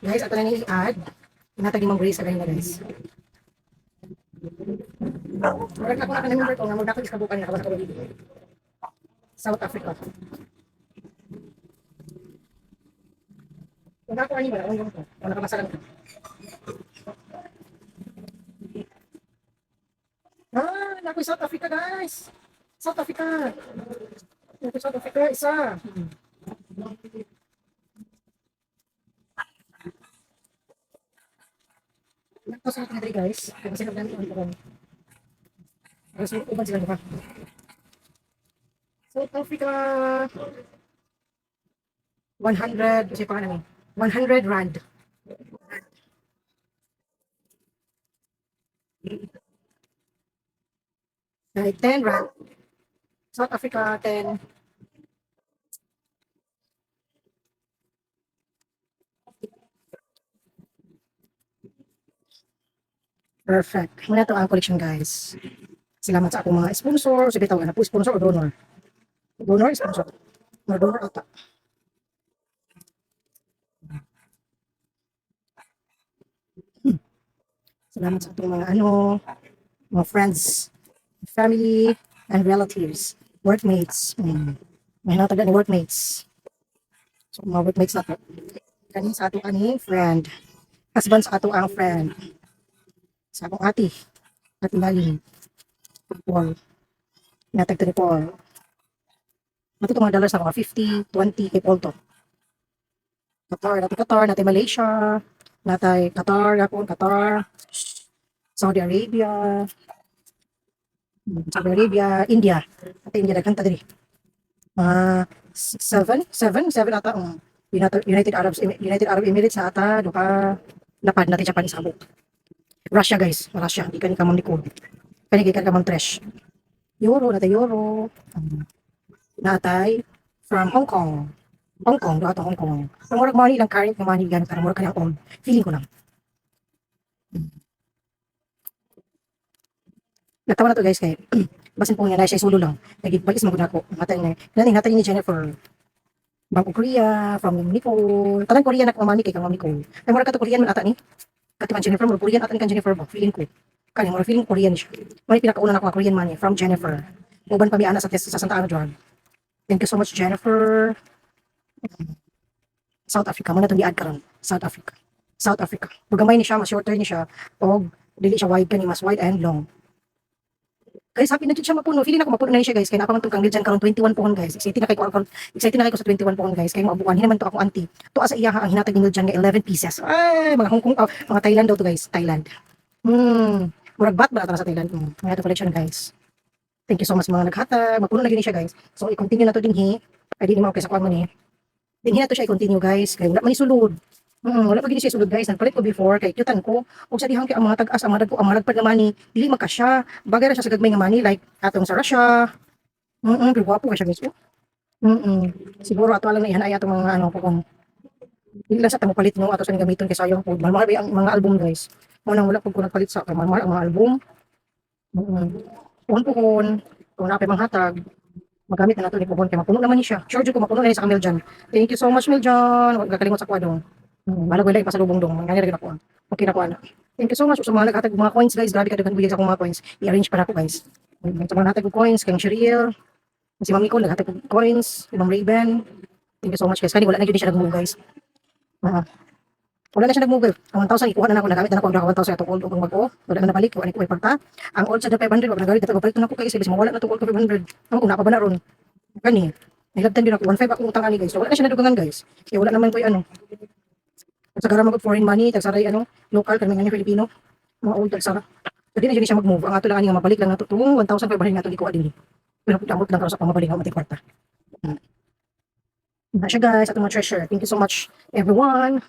Guys, ato na ni i-add. Inatag ni Ma'am Grace agay na guys. Murag ako na ka-member ko nga magdako is kabukan nga kabasa ko dito. South Africa. Kung ako ani ba, ano ko? Wala ka masalan ko. Naku South Africa guys. South Africa. Naku South Africa isa. Naku sa atin guys. Kasi nagdami ko. Guys, uban sila ba? South Africa 100, kasi pa namin. 100 rand. Like 10 rand. South Africa 10. Perfect. Muna to ang collection guys. Salamat sa akong mga sponsor. Sige tawag na po sponsor o donor. Donor, sponsor. Mga donor ata. Salamat sa itong mga mga friends, family, and relatives, workmates. May nataga ni workmates. So, mga workmates na to. Kanin sa ato ani friend. Husband sa ato ang friend. Sa akong ati. Ati Laling. Paul. Natag ni Paul. Nato itong mga dollars na mga 50, 20, kay Paul to. Qatar, natay Malaysia, natay Qatar, Saudi Arabia, India. Natay India, nagkanta diri. Seven ata ang United Arab Emirates na ata, duka lapad natin Japan isabot. Russia guys, Russia, di ka ni kamang likod. Kani ka kamang trash. Euro, natay from Hong Kong, doon Hong Kong. Ang murag money lang current ng money ganit para murag kanyang old. Feeling ko lang. Natawa na to guys kay basin po niya na siya sulo lang. Nagibagis mo gud ako. Natay ni Jennifer. Bangko Korea, from Nicole. Tanan Korea na kumamani kay kang Nicole. Ay murag ka to Korean man ata ni. Katiman Jennifer, murag Korean ata ni kan Jennifer ba? Feeling ko. Kani murag feeling Korean siya. May pinakauna na ako nga Korean man from Jennifer. Uban pa mi ana sa test sa Santa Ana Drug. Thank you so much Jennifer. South Africa, muna itong i-add karon. South Africa. Pagkamay ni siya, mas shorter ni siya, o dili siya wide kani, mas wide and long. Guys, happy na dyan siya mapuno. Feeling ako mapuno na siya guys. Kaya napaman itong kang dyan karon 21 pohon guys. Excited na kayo sa 21 pohon guys. Kaya maabukan. Hinaman to akong auntie. To asa iyaha ang hinatag ni dyan nga 11 pieces. Ay, mga Hong Kong, mga Thailand daw to guys. Thailand. Murag bat ba na sa Thailand? Mga collection guys. Thank you so much mga naghatag. Mapuno na gini siya guys. So, i-continue na to din hi. Ay, di ni mga kaysa kuwan mo ni. Din na to siya i-continue guys. Kaya wala man isulod. Wala pa gini siya sulod guys. Nagpalit ko before kay kyutan ko. Ug sa dihang kay ang mga tag-as, ang mga dagko, ang mga nagpad nga money, dili magkasya. Bagay ra siya sa gagmay nga money like atong sa Russia. Pero gwapo ka siya guys. Siguro ato lang na ihan ay atong mga kung dili lang sa tamo palit no ato sa gamiton kay sayang pud. Mahal ang mga album guys. Mo nang wala pud ko nagpalit sa mahal ang mga album. Puhon kung napay manghatag magamit na nato ni puhon kay mapuno naman ni siya. Sure jud ko mapuno na ni sa Miljan. Thank you so much Miljan. Wag kakalimot sa kwadong. Balag wala pasalubong dong. Ngani ra ko. Okay na ko ana. Thank you so much sa mga naghatag mga coins guys. Grabe ka daghan bigay sa akong mga coins. I-arrange para ko guys. Sa mga naghatag og coins kay Cheryl, si Ma'am Nicole naghatag og coins, si Ma'am Raven. Thank you so much guys. Kani wala na gyud siya nag-move guys. Wala na siya nag-move. Ang 1,000 ikuha na ako nagamit na ako ang 1,000 atong old ug mag-o. Wala na nabalik ko ani ko ipagta. Ang old sa 500 wag nagalit dapat palit na ko kay kasi mawala na to old 500. Amo kung napa ba na ron. Kani. Nilabtan din ako 1,500 ako utang ani guys. So wala na siya nadugangan guys. Kaya wala naman ko tagsara mag foreign money, tagsara local kami nga Filipino. Mga old tagsara. So di na siya mag-move. Ang ato lang ani nga mabalik lang nato tung 1,500 nga to gikuha dinhi. Pero amot lang karon sa pamabalik nga matik kwarta. Na siya guys, ato mga treasure. Thank you so much everyone.